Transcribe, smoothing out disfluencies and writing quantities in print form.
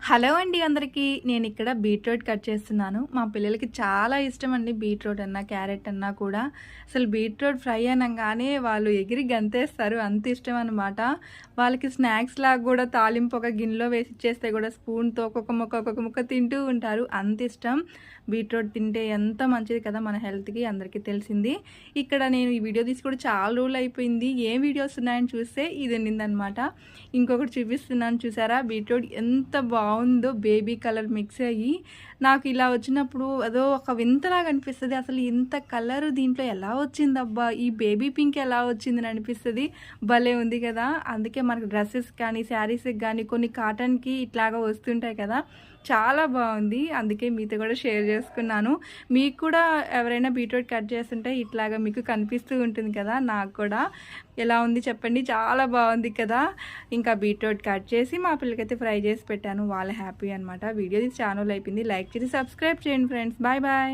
Hello అండి అందరికీ. నేనిక్కడ బీట్రూట్ కట్ చేస్తున్నాను. మా పిల్లలకి చాలా ఇష్టం అండి బీట్రూట్ అన్నా, క్యారెట్ అన్నా కూడా. అసలు బీట్రూట్ ఫ్రై అనంగానే వాళ్ళు ఎగిరి గంతేస్తారు. అంత ఇష్టం అనమాట. వాళ్ళకి స్నాక్స్‌లాగా గూడా తాలింపు ఒక గిన్నెలో వేసి ఇచ్చేస్తే గూడా స్పూన్‌తో ఒక్కొక్క ముక్క తింటూ ఉంటారు. అంత ఇష్టం. బీట్రూట్ తింటే ఎంత మంచిది కదా మన హెల్త్‌కి అందరికీ తెలిసింది. ఇక్కడ నేను ఈ వీడియో తీసి కూడా చాలా రోజులయిపోయింది. ఏం వీడియోస్ ఉన్నాయని చూస్తే ఇది ఉండిందనమాట. ఇంకొకటి చూపిస్తున్నాను చూసారా? బీట్రూట్ ఎంత బావుందో బేబీ కలర్ మిక్స్ అయ్యి. నాకు ఇలా వచ్చినప్పుడు అదో ఒక వింతలాగా అనిపిస్తది. అసలు ఇంత కలర్ దీంట్లో ఎలా వచ్చిందబ్బా! ఈ బేబీ పింక్ ఎలా వచ్చిందని అనిపిస్తది. భలే ఉంది కదా! అందుకే మనకు డ్రెసెస్ కానీ, శారీస్‌కి గానీ కొన్ని కాటన్‌కి ఇట్లాగా వస్తుంటాయి కదా! చాలా బావుంది. అందుకే మీతో కూడా షేర్ చేసుకున్నాను. మీకు కూడా ఎవరైనా బీట్రూట్ కట్ చేస్తుంటే ఇట్లాగా మీకు కనిపిస్తూ ఉంటుంది కదా! నాకు కూడా. ఎలా ఉంది చెప్పండి? చాలా బావుంది కదా! ఇంకా బీట్రూట్ కట్ చేసి మా పిల్లలకైతే ఫ్రై చేసి పెట్టాను. వాళ్ళు హ్యాపీ అనమాట. వీడియో తీసి చాలా రోజులు అయిపోయింది. లైక్ చేసి సబ్స్క్రైబ్ చేయండి ఫ్రెండ్స్. Bye bye.